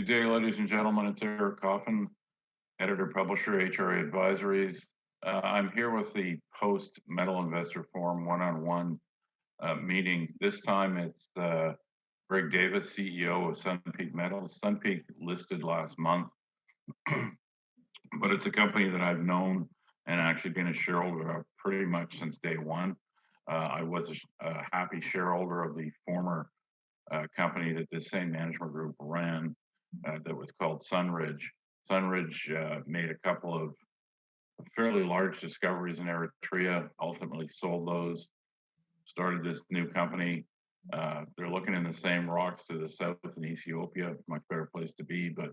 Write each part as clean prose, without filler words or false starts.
day, ladies and gentlemen. It's Eric Coffin, editor-publisher, HRA Advisories. I'm here with the post-Metal Investor Forum one-on-one meeting. This time it's Greg Davis, CEO of Sun Peak Metals. Sun Peak listed last month, but it's a company that I've known and actually been a shareholder of pretty much since day one. I was a happy shareholder of the former company that this same management group ran that was called Sunridge. Sunridge made a couple of fairly large discoveries in Eritrea, ultimately sold those, started this new company. They're looking in the same rocks to the south in Ethiopia, much better place to be. But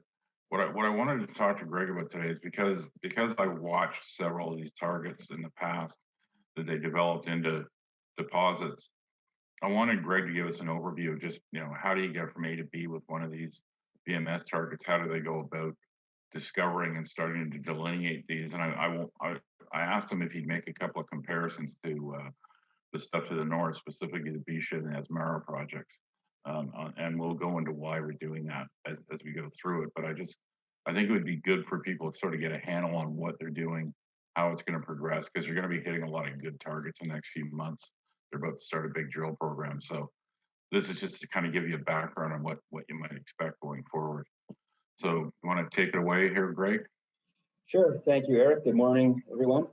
what I wanted to talk to Greg about today is because I watched several of these targets in the past that they developed into deposits. I wanted Greg to give us an overview of just, how do you get from A to B with one of these VMS targets? How do they go about discovering and starting to delineate these? And I asked him if he'd make a couple of comparisons to the stuff to the north, specifically the Bisha and the Asmara projects. And we'll go into why we're doing that as we go through it. But I think it would be good for people to sort of get a handle on what they're doing, how it's going to progress, because you're going to be hitting a lot of good targets in the next few months. They're about to start a big drill program. So this is just to kind of give you a background on what you might expect going forward. So you want to take it away here, Greg? Sure. Thank you, Eric. Good morning, everyone.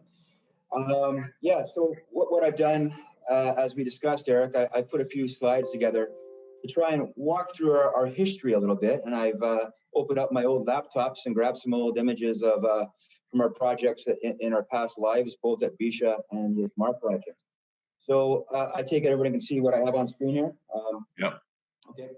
So what I've done, as we discussed, Eric, I put a few slides together to try and walk through our history a little bit. And I've opened up my old laptops and grabbed some old images of from our projects in our past lives, both at Bisha and the Asmara project. So I take it everybody can see what I have on screen here. Yep. Okay.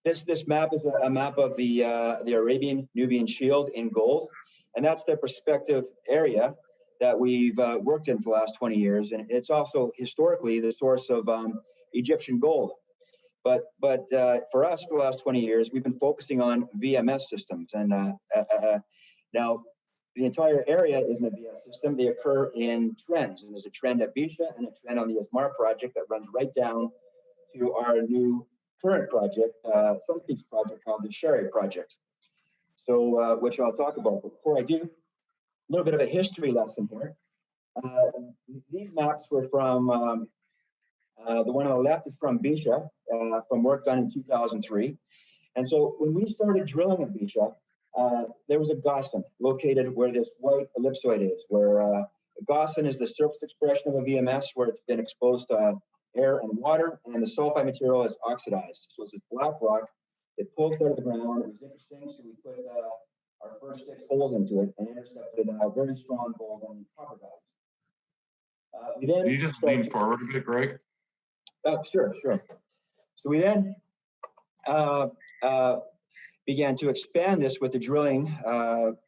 This map is a map of the Arabian-Nubian Shield in gold, and that's the prospective area that we've worked in for the last 20 years, and it's also historically the source of Egyptian gold. But for us, for the last 20 years, we've been focusing on VMS systems, and now the entire area isn't a VMS system. They occur in trends, and there's a trend at Bisha and a trend on the Asmara project that runs right down to our new current project, Sun Peak's project called the Shire Project. So, which I'll talk about. But before I do, a little bit of a history lesson here. These maps were from, the one on the left is from Bisha, from work done in 2003. And so when we started drilling at Bisha, there was a Gaussian located where this white ellipsoid is, where a Gaussian is the surface expression of a VMS where it's been exposed to air and water, and the sulfide material is oxidized. So it's this black rock. It poked out of the ground. It was interesting, so we put our first 6 holes into it and intercepted very strong gold and copper values. We then Can you just lean forward a bit, Greg? Sure. So we then began to expand this with the drilling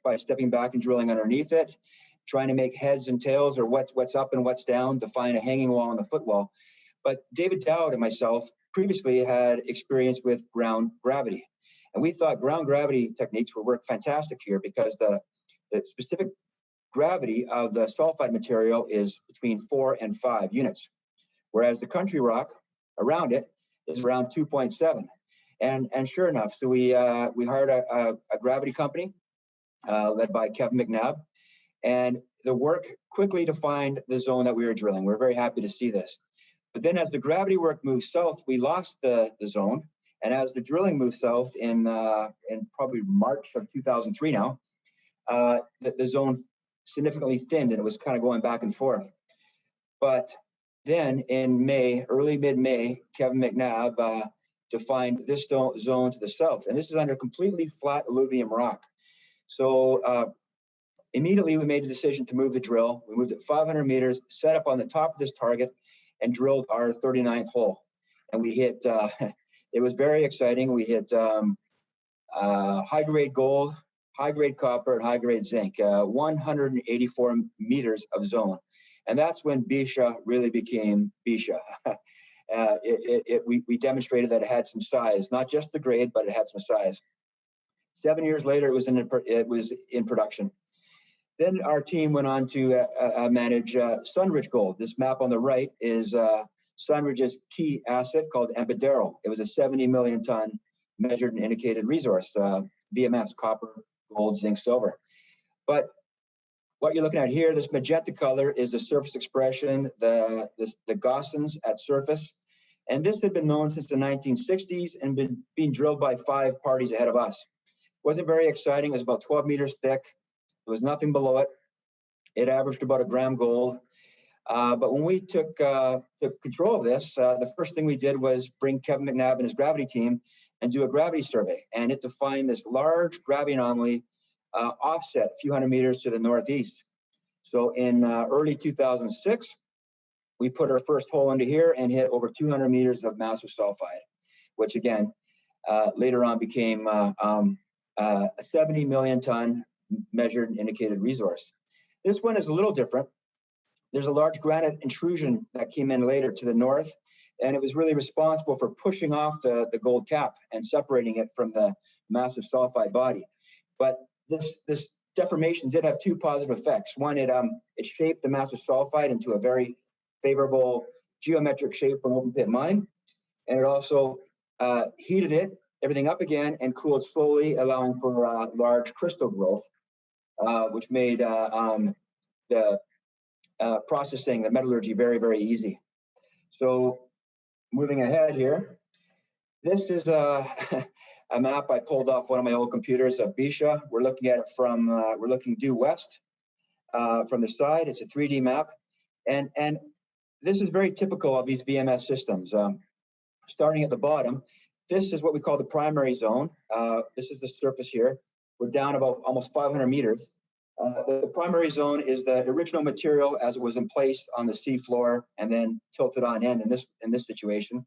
by stepping back and drilling underneath it, trying to make heads and tails, or what's up and what's down, to find a hanging wall and a footwall. But David Dowd and myself previously had experience with ground gravity. And we thought ground gravity techniques would work fantastic here because the specific gravity of the sulfide material is between 4 and 5 units, whereas the country rock around it is around 2.7. And sure enough, so we hired a gravity company led by Kevin McNabb, and the work quickly defined the zone that we were drilling. We're very happy to see this. But then as the gravity work moved south, we lost the zone. And as the drilling moved south in probably March of 2003 now, the zone significantly thinned, and it was kind of going back and forth. But then in May, early mid-May, Kevin McNabb defined this zone to the south. And this is under completely flat alluvium rock. So immediately we made a decision to move the drill. We moved it 500 meters, set up on the top of this target, and drilled our 39th hole. And we hit, it was very exciting. We hit high-grade gold, high-grade copper, and high-grade zinc, 184 meters of zone. And that's when Bisha really became Bisha. We demonstrated that it had some size, not just the grade, but it had some size. 7 years later, it was in production. Then our team went on to manage Sunridge Gold. This map on the right is Sunridge's key asset called Embadero. It was a 70 million ton measured and indicated resource. VMS, copper, gold, zinc, silver. But what you're looking at here, this magenta color is the surface expression, the Gaussons at surface. And this had been known since the 1960s and been being drilled by 5 parties ahead of us. It wasn't very exciting. It was about 12 meters thick. There was nothing below it. It averaged about 1 gram gold. But when we took control of this, the first thing we did was bring Kevin McNabb and his gravity team and do a gravity survey. And it defined this large gravity anomaly offset a few hundred meters to the northeast. So in early 2006, we put our first hole into here and hit over 200 meters of massive sulfide, which again, later on became a 70 million ton measured and indicated resource. This one is a little different. There's a large granite intrusion that came in later to the north, and it was really responsible for pushing off the gold cap and separating it from the massive sulfide body. But this deformation did have 2 positive effects. One, it shaped the massive sulfide into a very favorable geometric shape for an open pit mine, and it also heated everything up again and cooled slowly, allowing for large crystal growth, which made the processing, the metallurgy, very, very easy. So moving ahead here, this is a map I pulled off one of my old computers of Bisha. We're looking at it from, we're looking due west from the side. It's a 3D map. And this is very typical of these VMS systems. Starting at the bottom, this is what we call the primary zone. This is the surface here. We're down about almost 500 meters. The primary zone is the original material as it was in place on the sea floor and then tilted on end in this situation.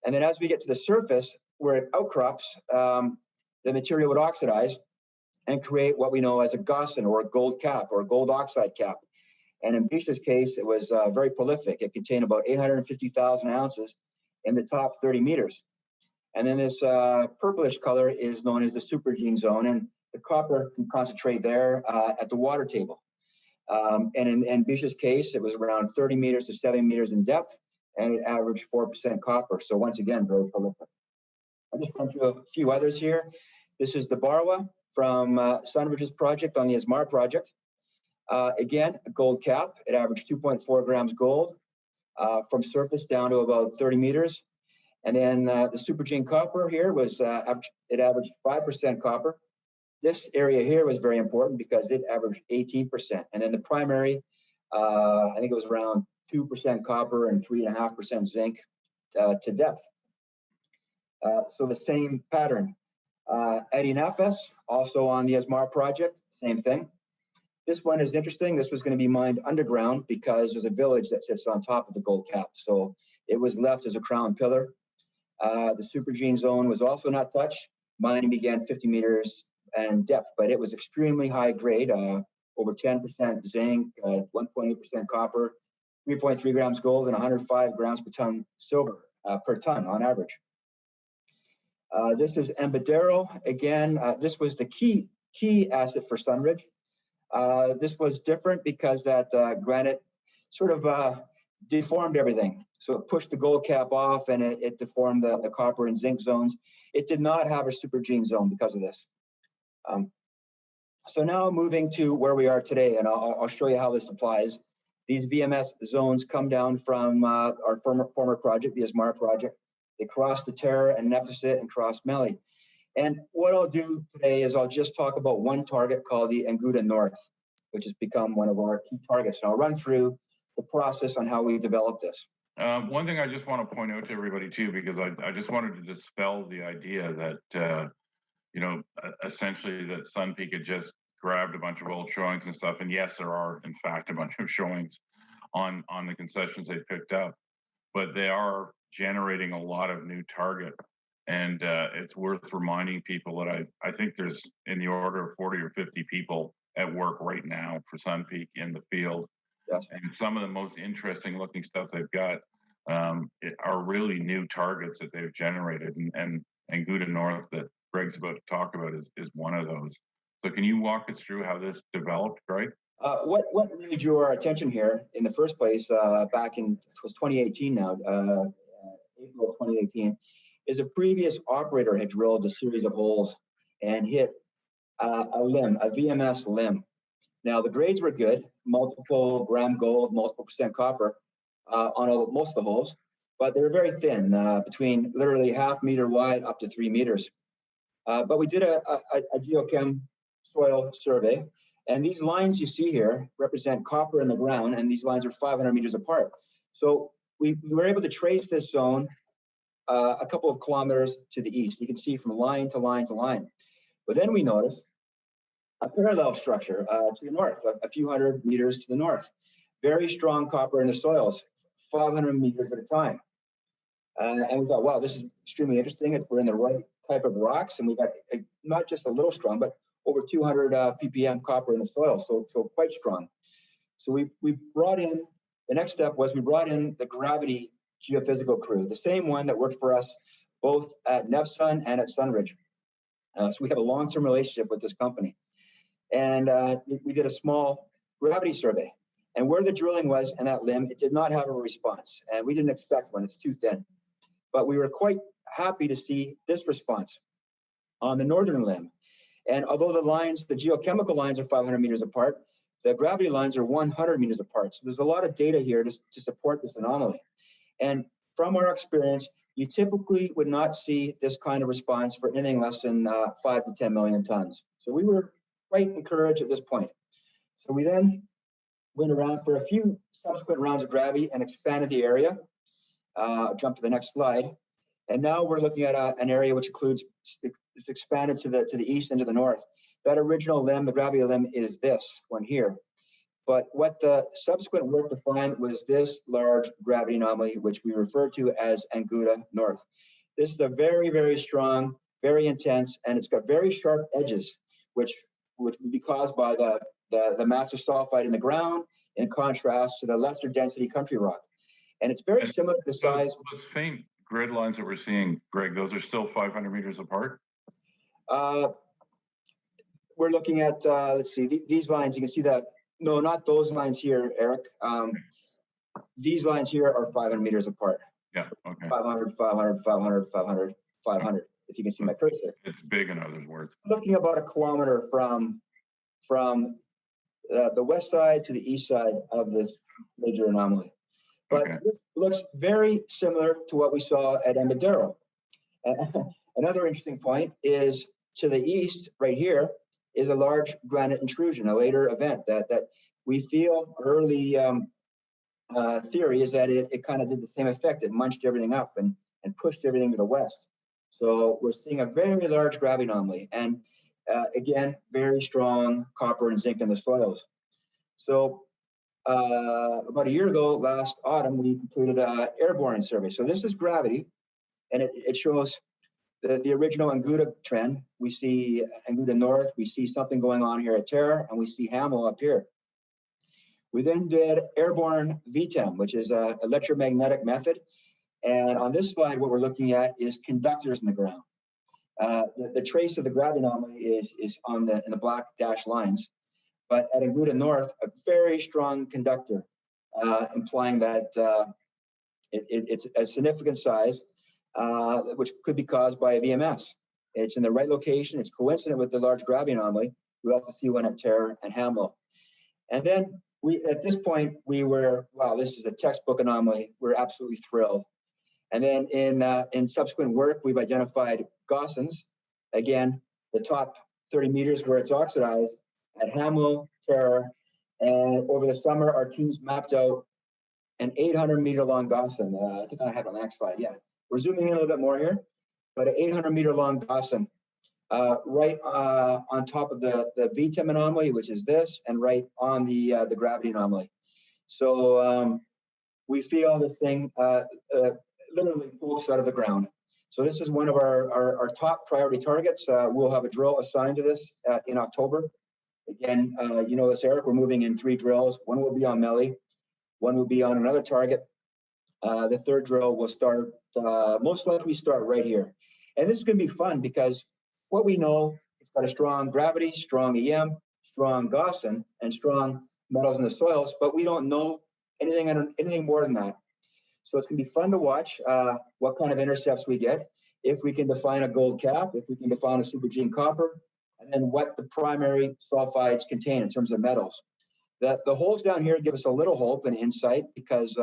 And then as we get to the surface, where it outcrops, the material would oxidize and create what we know as a Gausson or a gold cap or a gold oxide cap. And in Bisha's case, it was very prolific. It contained about 850,000 ounces in the top 30 meters. And then this purplish color is known as the supergene zone, and the copper can concentrate there at the water table. And in Bisha's case, it was around 30 meters to 70 meters in depth, and it averaged 4% copper. So once again, very prolific. I'll just run through a few others here. This is the Barwa from Sunridge's project on the Asmar project. Again, a gold cap. It averaged 2.4 grams gold from surface down to about 30 meters. And then the supergene copper here was, it averaged 5% copper. This area here was very important because it averaged 18%. And then the primary, I think it was around 2% copper and 3.5% zinc to depth. So the same pattern. Edi Nafes, also on the Asmar project, same thing. This one is interesting. This was going to be mined underground because there's a village that sits on top of the gold cap. So it was left as a crown pillar. The supergene zone was also not touched. Mining began 50 meters in depth, but it was extremely high grade, over 10% zinc, 1.8% copper, 3.3 grams gold, and 105 grams per ton silver per ton on average. This is Embadero. Again, this was the key asset for Sunridge. This was different because that granite sort of deformed everything. So it pushed the gold cap off and it deformed the copper and zinc zones. It did not have a supergene zone because of this. So now moving to where we are today, and I'll show you how this applies. These VMS zones come down from our former project, the Asmar project. They cross the Terra and Nefisit and cross Meli. And what I'll do today is I'll just talk about one target called the Anguta North, which has become one of our key targets. And I'll run through the process on how we developed this. One thing I just want to point out to everybody too, because I just wanted to dispel the idea that, you know, essentially that Sun Peak had just grabbed a bunch of old showings and stuff. And yes, there are in fact a bunch of showings on the concessions they picked up, but they are generating a lot of new target. And it's worth reminding people that I think there's in the order of 40 or 50 people at work right now for Sun Peak in the field. Yes. And some of the most interesting looking stuff they've got are really new targets that they've generated. And Anguta North that Greg's about to talk about is one of those. So can you walk us through how this developed, Greg? What really drew our attention here in the first place back in, it was 2018 now, April 2018, is a previous operator had drilled a series of holes and hit a limb, a VMS limb. Now the grades were good, multiple gram gold, multiple % copper on most of the holes, but they were very thin, between literally ½ meter wide up to 3 meters. But we did a geochem soil survey, and these lines you see here represent copper in the ground, and these lines are 500 meters apart. So we were able to trace this zone a couple of kilometers to the east. You can see from line to line to line. But then we noticed a parallel structure to the north, a few hundred meters to the north. Very strong copper in the soils, 500 meters at a time. And we thought, wow, this is extremely interesting. If we're in the right type of rocks, and we got not just a little strong, but over 200 ppm copper in the soil, so quite strong. So we brought in, the next step was we brought in the gravity geophysical crew, the same one that worked for us both at Nepsun and at Sunridge. So we have a long-term relationship with this company. And we did a small gravity survey. And where the drilling was in that limb, it did not have a response. And we didn't expect one, it's too thin. But we were quite happy to see this response on the northern limb. And although the lines, the geochemical lines are 500 meters apart, the gravity lines are 100 meters apart. So there's a lot of data here to support this anomaly. And from our experience, you typically would not see this kind of response for anything less than 5 to 10 million tons. So we were quite encouraged at this point. So we then went around for a few subsequent rounds of gravity and expanded the area. Jump to the next slide. And now we're looking at an area which includes, it's expanded to the east and to the north. That original limb, the gravity limb, is this one here. But what the subsequent work defined was this large gravity anomaly, which we refer to as Anguta North. This is a very, very strong, very intense, and it's got very sharp edges, which would be caused by the massive sulfide in the ground, in contrast to the lesser density country rock. And it's very similar to the size. Those faint grid lines that we're seeing, Greg, those are still 500 meters apart? We're looking at, let's see, these lines, you can see that. No, not those lines here, Eric. These lines here are 500 meters apart. Yeah, okay. 500, 500, 500, 500, 500, if you can see my cursor. It's big, in other words. Looking about a kilometer from the west side to the east side of this major anomaly. But this looks very similar to what we saw at Embadero. Another interesting point is to the east, right here, is a large granite intrusion, a later event that we feel early theory is that it kind of did the same effect. It munched everything up and pushed everything to the west. So we're seeing a very large gravity anomaly, and again, very strong copper and zinc in the soils. So about a year ago, last autumn, we completed an airborne survey. So this is gravity, and it shows the original Anguta trend. We see Anguta North, we see something going on here at Terra, and we see Hamel up here. We then did airborne VTEM, which is an electromagnetic method. And on this slide, what we're looking at is conductors in the ground. The trace of the gravity anomaly is in the black dashed lines. But at Anguta North, a very strong conductor, implying that it's a significant size, which could be caused by a VMS. It's in the right location. It's coincident with the large gravity anomaly. We also see one at Terra and Hamel. And then at this point, we were, wow, this is a textbook anomaly. We're absolutely thrilled. And then in subsequent work, we've identified Gossens. Again, the top 30 meters where it's oxidized at Hamel, Terra, and over the summer, our teams mapped out an 800-meter long Gossan. I think I have it on the next slide. Yeah, we're zooming in a little bit more here, but an 800-meter long Gossan, right on top of the VTEM anomaly, which is this, and right on the gravity anomaly. So we feel this thing literally pulls out of the ground. So this is one of our top priority targets. We'll have a drill assigned to this in October. Again, you know this, Eric, we're moving in 3 drills. One will be on Melly, one will be on another target. The third drill will start, most likely start right here. And this is going to be fun because what we know, it's got a strong gravity, strong EM, strong Gossan, and strong metals in the soils, but we don't know anything more than that. So it's going to be fun to watch what kind of intercepts we get. if we can define a gold cap, if we can define a supergene copper, and then what the primary sulfides contain in terms of metals. The holes down here give us a little hope and insight because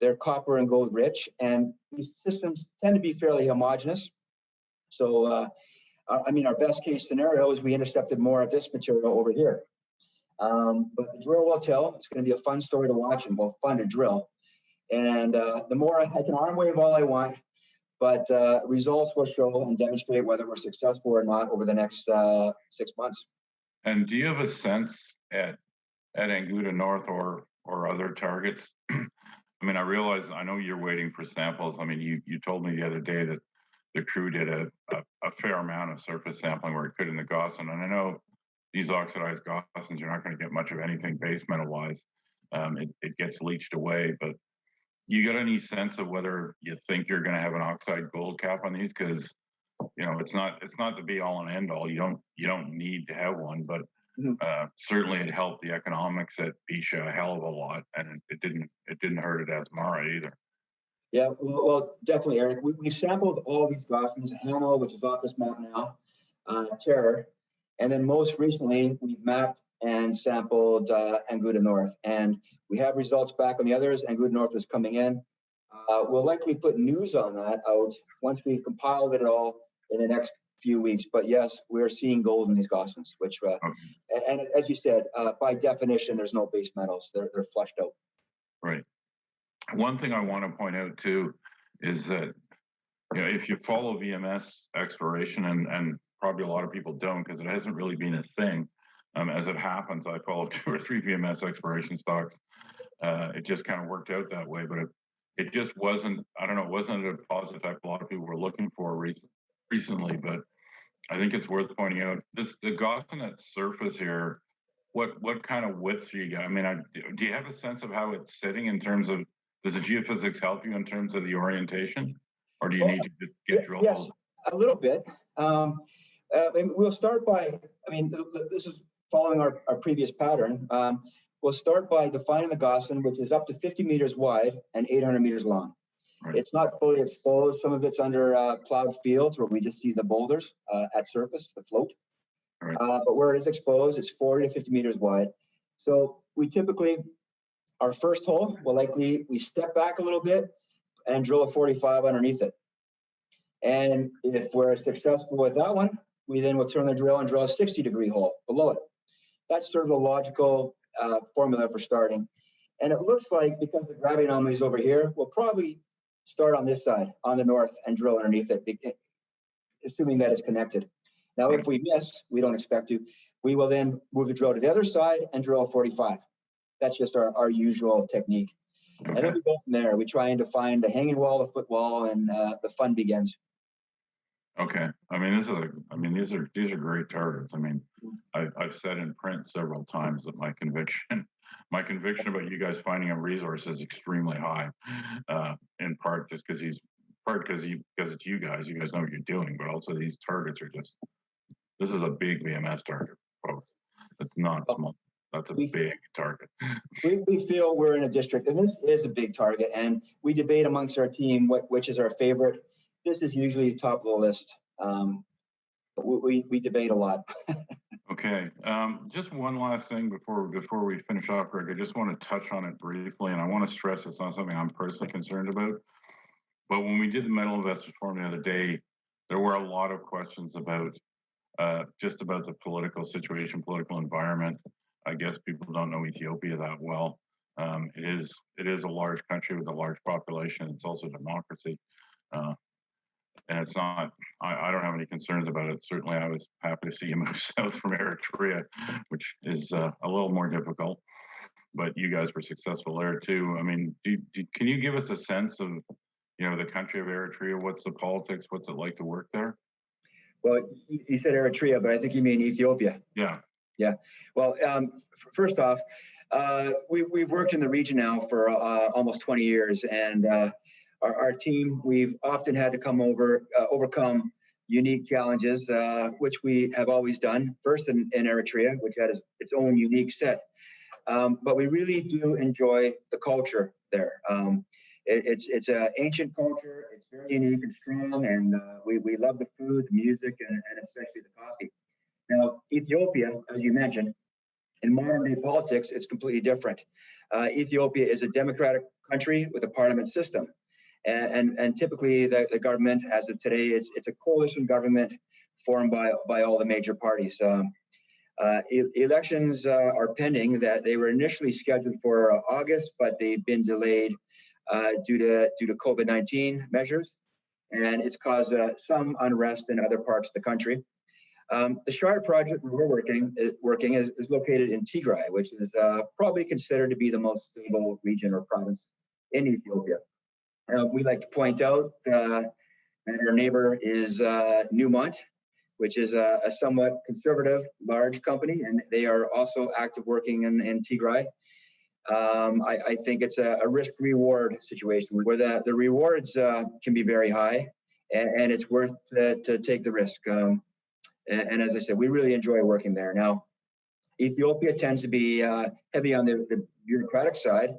they're copper and gold rich, and these systems tend to be fairly homogeneous. So, I mean, our best case scenario is we intercepted more of this material over here. But the drill will tell. It's going to be a fun story to watch and well, fun to drill. And the more I can arm wave all I want, but results will show and demonstrate whether we're successful or not over the next 6 months. And do you have a sense at Anguta North or other targets? I mean, I know you're waiting for samples. I mean, you told me the other day that the crew did a fair amount of surface sampling where it could in the Gossan. And I know these oxidized Gossans, you're not going to get much of anything base metal wise. It gets leached away, but you got any sense of whether you think you're going to have an oxide gold cap on these? Because it's not the be all and end all. You don't need to have one, but certainly it helped the economics at Bisha a hell of a lot, and it didn't hurt it at Mara either. Yeah, well, definitely, Eric. We sampled all these Gossans, Hano, which is off this map now, Terror, and then most recently we've mapped and sampled Anguta North, and we have results back on the others. Anguta North is coming in. We'll likely put news on that out once we've compiled it all in the next few weeks. But yes, we're seeing gold in these Gossans, which, and as you said, by definition, there's no base metals. They're flushed out. Right. One thing I want to point out too is that if you follow VMS exploration, and probably a lot of people don't because it hasn't really been a thing. As it happens, I followed 2 or 3 VMS exploration stocks. It just kind of worked out that way, but it just wasn't. I don't know. It wasn't a deposit type a lot of people were looking for recently, but I think it's worth pointing out the Gossan at surface here. What kind of widths do you got? I mean, do you have a sense of how it's sitting in terms of? Does the geophysics help you in terms of the orientation, or do you need to get drill holes? Yes, a little bit. We'll start by. I mean, this is following our previous pattern. We'll start by defining the Gossan, which is up to 50 meters wide and 800 meters long. Right. It's not fully exposed. Some of it's under plowed fields where we just see the boulders at surface, the float. Right. But where it is exposed, it's 40 to 50 meters wide. So we typically, our first hole will we step back a little bit and drill a 45 underneath it. And if we're successful with that one, we then will turn the drill and drill a 60-degree hole below it. That's sort of the logical formula for starting. And it looks like, because the gravity anomaly is over here, we'll probably start on this side, on the north, and drill underneath it, assuming that it's connected. Now, if we miss, we don't expect to, we will then move the drill to the other side and drill a 45. That's just our usual technique. Okay. And then we go from there. We try and define the hanging wall, the foot wall, and the fun begins. Okay. I mean, these are great targets. I mean, I've said in print several times that my conviction about you guys finding a resource is extremely high. In part just because it's you guys know what you're doing, but also these targets are just. This is a big VMS target, folks. It's not small. That's a big target. We feel we're in a district, and this is a big target, and we debate amongst our team which is our favorite. This is usually top of the list. We debate a lot. Okay. Just one last thing before we finish off, Greg. I just want to touch on it briefly, and I want to stress it's not something I'm personally concerned about. But when we did the Metal Investors Forum the other day, there were a lot of questions about just about the political situation, political environment. I guess people don't know Ethiopia that well. It is a large country with a large population. It's also a democracy. And it's not, I don't have any concerns about it. Certainly, I was happy to see you move south from Eritrea, which is a little more difficult. But you guys were successful there too. I mean, can you give us a sense of, the country of Eritrea? What's the politics? What's it like to work there? Well, you said Eritrea, but I think you mean Ethiopia. Yeah. Yeah. Well, first off, we've worked in the region now for almost 20 years, and our team, we've often had to overcome unique challenges, which we have always done. First in Eritrea, which had its own unique set. But we really do enjoy the culture there. It's an ancient culture. It's very unique and strong, and we love the food, the music, and especially the coffee. Now, Ethiopia, as you mentioned, in modern day politics, it's completely different. Ethiopia is a democratic country with a parliament system. And typically the government, as of today, it's a coalition government formed by all the major parties. Elections are pending. That they were initially scheduled for August, but they've been delayed due to COVID-19 measures, and it's caused some unrest in other parts of the country. The Shire Project where we're working is located in Tigray, which is probably considered to be the most stable region or province in Ethiopia. We like to point out that our neighbor is Newmont, which is a somewhat conservative, large company, and they are also active working in Tigray. I think it's a risk-reward situation where the rewards can be very high, and it's worth to take the risk. And as I said, we really enjoy working there. Now, Ethiopia tends to be heavy on the bureaucratic side.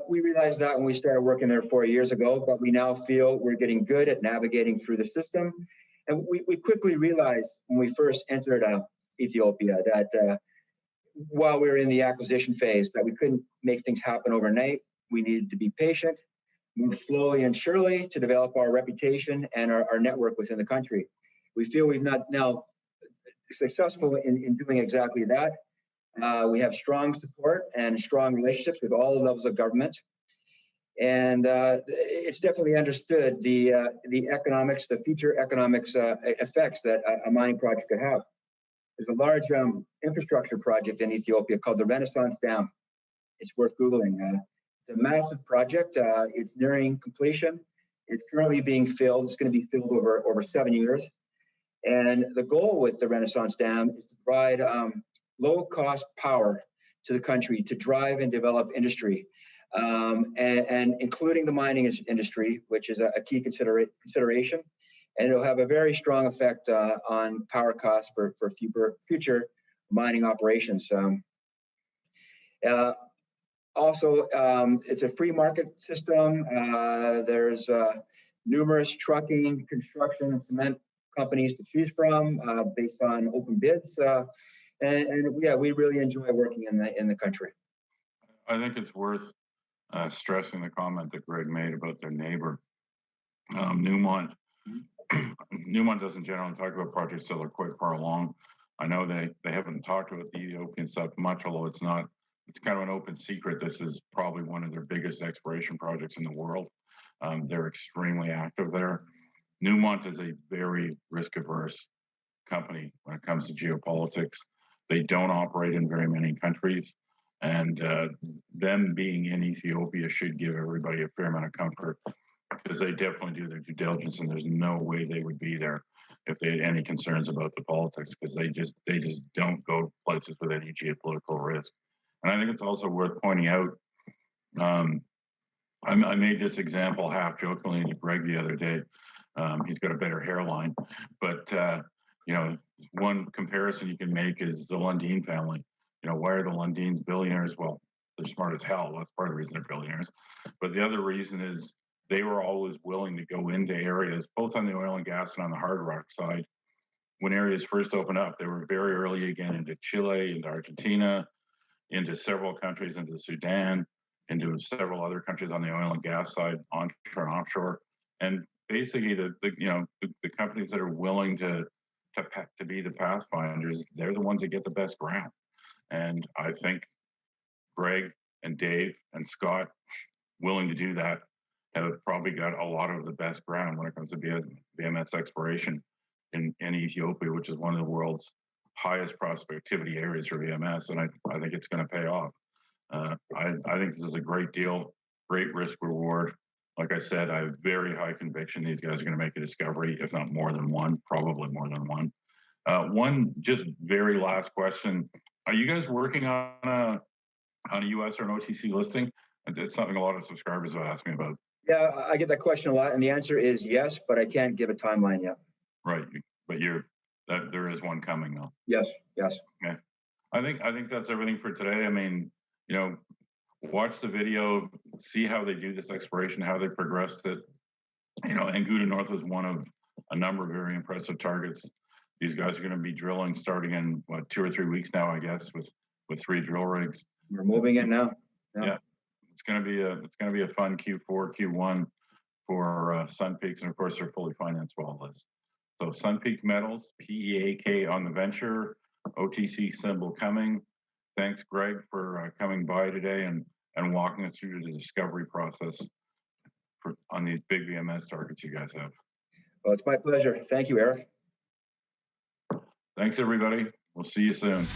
We realized that when we started working there 4 years ago, but we now feel we're getting good at navigating through the system. And we quickly realized when we first entered Ethiopia that while we were in the acquisition phase, that we couldn't make things happen overnight. We needed to be patient, move slowly and surely to develop our reputation and our network within the country. We feel we've not now successful in doing exactly that. We have strong support and strong relationships with all levels of government. And it's definitely understood the economics, the future economics effects that a mining project could have. There's a large infrastructure project in Ethiopia called the Renaissance Dam. It's worth Googling. It's a massive project. It's nearing completion. It's currently being filled. It's going to be filled over 7 years. And the goal with the Renaissance Dam is to provide low-cost power to the country to drive and develop industry, and including the mining industry, which is a key consideration. And it'll have a very strong effect on power costs for future mining operations. Also, it's a free market system. There's numerous trucking, construction, and cement companies to choose from based on open bids. And yeah, we really enjoy working in the country. I think it's worth stressing the comment that Greg made about their neighbor, Newmont. Newmont doesn't generally talk about projects that are quite far along. I know they haven't talked about the Ethiopian stuff much, although it's kind of an open secret. This is probably one of their biggest exploration projects in the world. They're extremely active there. Newmont is a very risk-averse company when it comes to geopolitics. They don't operate in very many countries, and them being in Ethiopia should give everybody a fair amount of comfort, because they definitely do their due diligence, and there's no way they would be there if they had any concerns about the politics, because they just don't go places with any geopolitical risk. And I think it's also worth pointing out, I made this example half jokingly to Greg the other day. He's got a better hairline, but one comparison you can make is the Lundin family. Why are the Lundins billionaires? Well, they're smart as hell. That's part of the reason they're billionaires. But the other reason is they were always willing to go into areas, both on the oil and gas and on the hard rock side. When areas first opened up, they were very early again into Chile, into Argentina, into several countries, into Sudan, into several other countries on the oil and gas side, onshore and offshore. And basically, the companies that are willing to be the pathfinders, they're the ones that get the best ground. And I think Greg and Dave and Scott, willing to do that, have probably got a lot of the best ground when it comes to VMS exploration in Ethiopia, which is one of the world's highest prospectivity areas for VMS. And I think it's going to pay off. I think this is a great deal, great risk reward. Like I said, I have very high conviction these guys are going to make a discovery, if not more than one, probably more than one. One just very last question. Are you guys working on a US or an OTC listing? It's something a lot of subscribers have asked me about. Yeah, I get that question a lot, and the answer is yes, but I can't give a timeline yet. Right, but there is one coming though. Yes. Okay. I think that's everything for today. I mean, watch the video, see how they do this exploration, how they progressed it. You know, Anguta North was one of a number of very impressive targets. These guys are going to be drilling starting in what, 2 or 3 weeks now, I guess, with 3 drill rigs. We're moving in now. Yeah, it's going to be a fun Q4, Q1 for Sun Peaks, and of course, they're fully financed for all this. So Sun Peak Metals, PEAK on the venture, OTC symbol coming. Thanks, Greg, for coming by today and walking us through the discovery process on these big VMS targets you guys have. Well, it's my pleasure. Thank you, Eric. Thanks, everybody. We'll see you soon.